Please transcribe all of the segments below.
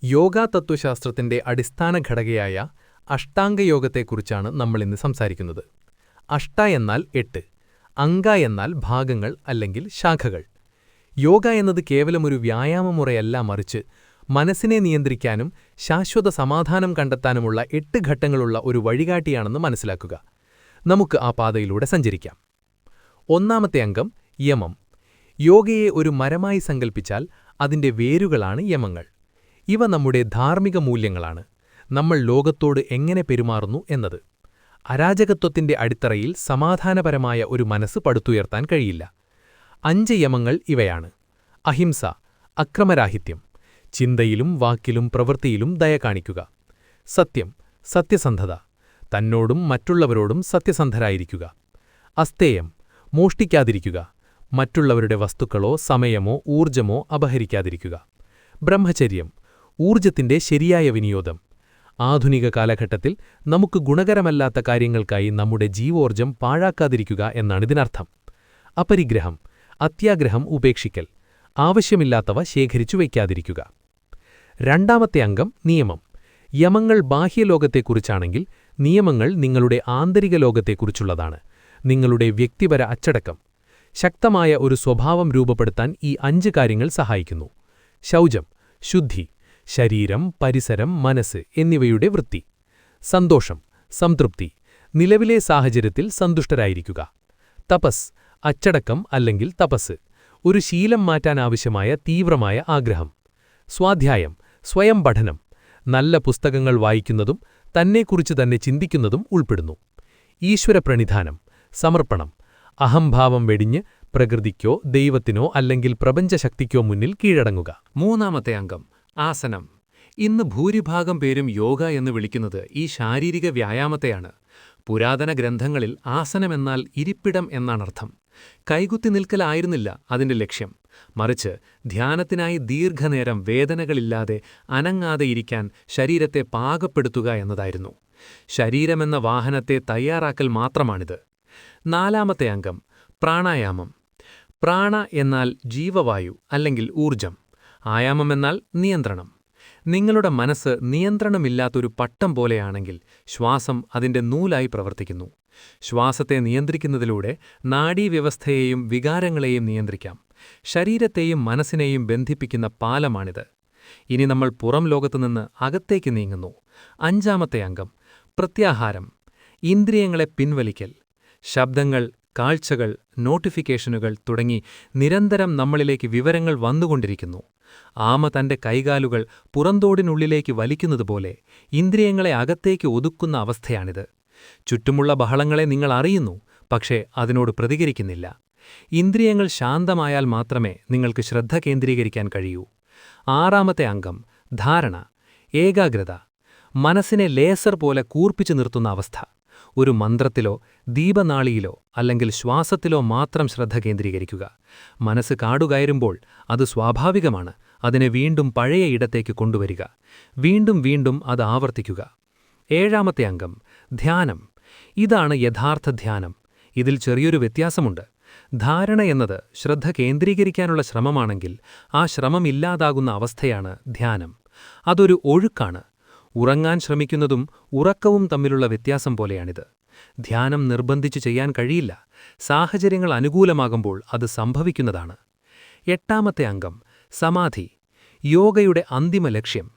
യോഗാ തത്വശാസ്ത്രത്തിന്റെ അടിസ്ഥാന ഘടകയായ അഷ്ടാംഗയോഗത്തെക്കുറിച്ചാണ് നമ്മളിന്ന് സംസാരിക്കുന്നത്. അഷ്ട എന്നാൽ 8, അംഗ എന്നാൽ ഭാഗങ്ങൾ അല്ലെങ്കിൽ ശാഖകൾ. യോഗ എന്നത് കേവലമൊരു വ്യായാമമുറയല്ല, മറിച്ച് മനസ്സിനെ നിയന്ത്രിക്കാനും ശാശ്വത സമാധാനം കണ്ടെത്താനുമുള്ള 8 ഘട്ടങ്ങളുള്ള ഒരു വഴികാട്ടിയാണെന്ന് മനസ്സിലാക്കുക. നമുക്ക് ആ പാതയിലൂടെ സഞ്ചരിക്കാം. ഒന്നാമത്തെ അംഗം യമം. യോഗയെ ഒരു മരമായി സങ്കൽപ്പിച്ചാൽ അതിന്റെ വേരുകളാണ് യമങ്ങൾ. ഇവ നമ്മുടെ ധാർമ്മിക മൂല്യങ്ങളാണ്, നമ്മൾ ലോകത്തോട് എങ്ങനെ പെരുമാറുന്നു എന്നത്. അരാജകത്വത്തിന്റെ അടിത്തറയിൽ സമാധാനപരമായ ഒരു മനസ്സ് പടുത്തുയർത്താൻ കഴിയില്ല. 5 യമങ്ങൾ ഇവയാണ്: അഹിംസ, അക്രമരാഹിത്യം, ചിന്തയിലും വാക്കിലും പ്രവൃത്തിയിലും ദയ കാണിക്കുക. സത്യം, സത്യസന്ധത, തന്നോടും മറ്റുള്ളവരോടും സത്യസന്ധരായിരിക്കുക. അസ്തേയം, മോഷ്ടിക്കാതിരിക്കുക, മറ്റുള്ളവരുടെ വസ്തുക്കളോ സമയമോ ഊർജമോ അപഹരിക്കാതിരിക്കുക. ബ്രഹ്മചര്യം, ഊർജത്തിന്റെ ശരിയായ വിനിയോഗം. ആധുനിക കാലഘട്ടത്തിൽ നമുക്ക് ഗുണകരമല്ലാത്ത കാര്യങ്ങൾക്കായി നമ്മുടെ ജീവോർജം പാഴാക്കാതിരിക്കുക എന്നാണിതിനർത്ഥം. അപരിഗ്രഹം, അത്യാഗ്രഹം ഉപേക്ഷിക്കൽ, ആവശ്യമില്ലാത്തവ ശേഖരിച്ചു വയ്ക്കാതിരിക്കുക. രണ്ടാമത്തെ അംഗം നിയമം. യമങ്ങൾ ബാഹ്യലോകത്തെക്കുറിച്ചാണെങ്കിൽ നിയമങ്ങൾ നിങ്ങളുടെ ആന്തരിക ലോകത്തെക്കുറിച്ചുള്ളതാണ്, നിങ്ങളുടെ വ്യക്തിപര അച്ചടക്കം. ശക്തമായ ഒരു സ്വഭാവം രൂപപ്പെടുത്താൻ ഈ 5 കാര്യങ്ങൾ സഹായിക്കുന്നു. ശൗചം, ശുദ്ധി, ശരീരം, പരിസരം, മനസ്സ് എന്നിവയുടെ വൃത്തി. സന്തോഷം, സംതൃപ്തി, നിലവിലെ സാഹചര്യത്തിൽ സന്തുഷ്ടരായിരിക്കുക. തപസ്, അച്ചടക്കം അല്ലെങ്കിൽ തപസ്, ഒരു ശീലം മാറ്റാനാവശ്യമായ തീവ്രമായ ആഗ്രഹം. സ്വാധ്യായം, സ്വയം പഠനം, നല്ല പുസ്തകങ്ങൾ വായിക്കുന്നതും തന്നെക്കുറിച്ച് തന്നെ ചിന്തിക്കുന്നതും ഉൾപ്പെടുന്നു. ഈശ്വരപ്രണിധാനം, സമർപ്പണം, അഹംഭാവം വെടിഞ്ഞ് പ്രകൃതിക്കോ ദൈവത്തിനോ അല്ലെങ്കിൽ പ്രപഞ്ചശക്തിക്കോ മുന്നിൽ കീഴടങ്ങുക. മൂന്നാമത്തെ അംഗം ആസനം. ഇന്ന് ഭൂരിഭാഗം പേരും യോഗ എന്ന് വിളിക്കുന്നത് ഈ ശാരീരിക വ്യായാമത്തെയാണ്. പുരാതന ഗ്രന്ഥങ്ങളിൽ ആസനമെന്നാൽ ഇരിപ്പിടം എന്നാണർത്ഥം. കൈകുത്തി നിൽക്കലായിരുന്നില്ല അതിന്റെ ലക്ഷ്യം, മറിച്ച് ധ്യാനത്തിനായി ദീർഘനേരം വേദനകളില്ലാതെ അനങ്ങാതെ ഇരിക്കാൻ ശരീരത്തെ പാകപ്പെടുത്തുക എന്നതായിരുന്നു. ശരീരമെന്ന വാഹനത്തെ തയ്യാറാക്കൽ മാത്രമാണിത്. നാലാമത്തെ അംഗം പ്രാണായാമം. പ്രാണ എന്നാൽ ജീവവായു അല്ലെങ്കിൽ ഊർജം. ആയാമമെന്നാൽ നിയന്ത്രണം. നിങ്ങളുടെ മനസ്സ് നിയന്ത്രണമില്ലാത്തൊരു പട്ടം പോലെയാണെങ്കിൽ ശ്വാസം അതിന്റെ നൂലായി പ്രവർത്തിക്കുന്നു. ശ്വാസത്തെ നിയന്ത്രിക്കുന്നതിലൂടെ നാഡീവ്യവസ്ഥയെയും വികാരങ്ങളെയും നിയന്ത്രിക്കാം. ശരീരത്തെയും മനസ്സിനെയും ബന്ധിപ്പിക്കുന്ന പാലമാണിത്. ഇനി നമ്മൾ പുറം ലോകത്തുനിന്ന് അകത്തേക്ക് നീങ്ങുന്നു. അഞ്ചാമത്തെ അംഗം പ്രത്യാഹാരം. ഇന്ദ്രിയങ്ങളെ പിൻവലിക്കൽ. ശബ്ദങ്ങൾ, കാഴ്ചകൾ, നോട്ടിഫിക്കേഷനുകൾ തുടങ്ങി നിരന്തരം നമ്മളിലേക്ക് വിവരങ്ങൾ വന്നുകൊണ്ടിരിക്കുന്നു. ആമ തന്റെ കൈകാലുകൾ പുറന്തോടിനുള്ളിലേക്ക് വലിക്കുന്നതുപോലെ ഇന്ദ്രിയങ്ങളെ അകത്തേക്ക് ഒതുക്കുന്ന അവസ്ഥയാണിത്. ചുറ്റുമുള്ള ബഹളങ്ങളെ നിങ്ങൾ അറിയുന്നു, പക്ഷേ അതിനോട് പ്രതികരിക്കുന്നില്ല. ഇന്ദ്രിയങ്ങൾ ശാന്തമായാൽ മാത്രമേ നിങ്ങൾക്ക് ശ്രദ്ധ കേന്ദ്രീകരിക്കാൻ കഴിയൂ. ആറാമത്തെ അംഗം ധാരണ, ഏകാഗ്രത. മനസ്സിനെ ലേസർ പോലെ കൂർപ്പിച്ചു നിർത്തുന്ന അവസ്ഥ. ഒരു മന്ത്രത്തിലോ ദീപനാളിയിലോ അല്ലെങ്കിൽ ശ്വാസത്തിലോ മാത്രം ശ്രദ്ധ കേന്ദ്രീകരിക്കുക. മനസ്സ് കാടുകയറുമ്പോൾ അത് സ്വാഭാവികമാണ്. അതിനെ വീണ്ടും പഴയ ഇടത്തേക്ക് കൊണ്ടുവരിക. വീണ്ടും വീണ്ടും അത് ആവർത്തിക്കുക. ഏഴാമത്തെ അംഗം ധ്യാനം. ഇതാണ് യഥാർത്ഥ ധ്യാനം. ഇതിൽ ചെറിയൊരു വ്യത്യാസമുണ്ട്. ധാരണ എന്നത് ശ്രദ്ധ കേന്ദ്രീകരിക്കാനുള്ള ശ്രമമാണെങ്കിൽ ആ ശ്രമമില്ലാതാകുന്ന അവസ്ഥയാണ് ധ്യാനം. അതൊരു ഒഴുക്കാണ്. ഉറങ്ങാൻ ശ്രമിക്കുന്നതും ഉറക്കവും തമ്മിലുള്ള വ്യത്യാസം പോലെയാണിത്. ധ്യാനം നിർബന്ധിച്ചു ചെയ്യാൻ കഴിയില്ല. സാഹചര്യങ്ങൾ അനുകൂലമാകുമ്പോൾ അത് സംഭവിക്കുന്നതാണ്. എട്ടാമത്തെ അംഗം സമാധി. യോഗയുടെ അന്തിമ ലക്ഷ്യം.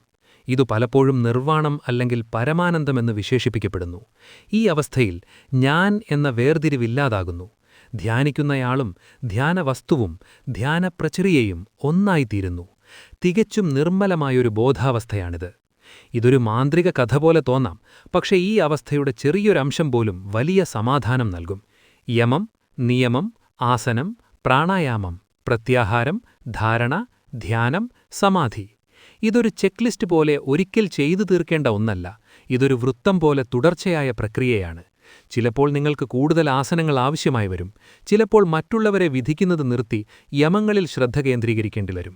ഇതു പലപ്പോഴും നിർവ്വാണം അല്ലെങ്കിൽ പരമാനന്ദമെന്ന് വിശേഷിപ്പിക്കപ്പെടുന്നു. ഈ അവസ്ഥയിൽ ഞാൻ എന്ന വേർതിരിവില്ലാതാകുന്നു. ധ്യാനിക്കുന്നയാളും ധ്യാനവസ്തുവും ധ്യാനപ്രക്രിയയും ഒന്നായിത്തീരുന്നു. തികച്ചും നിർമ്മലമായൊരു ബോധാവസ്ഥയാണിത്. ഇതൊരു മാന്ത്രിക കഥ പോലെ തോന്നാം, പക്ഷേ ഈ അവസ്ഥയുടെ ചെറിയൊരംശം പോലും വലിയ സമാധാനം നൽകും. യമം, നിയമം, ആസനം, പ്രാണായാമം, പ്രത്യാഹാരം, ധാരണ, ധ്യാനം, സമാധി. ഇതൊരു ചെക്ക്ലിസ്റ്റ് പോലെ ഒരിക്കൽ ചെയ്തു തീർക്കേണ്ട ഒന്നല്ല. ഇതൊരു വൃത്തം പോലെ തുടർച്ചയായ പ്രക്രിയയാണ്. ചിലപ്പോൾ നിങ്ങൾക്ക് കൂടുതൽ ആസനങ്ങൾ ആവശ്യമായി വരും. ചിലപ്പോൾ മറ്റുള്ളവരെ വിധിക്കുന്നത് നിർത്തി യമങ്ങളിൽ ശ്രദ്ധ കേന്ദ്രീകരിക്കേണ്ടി വരും.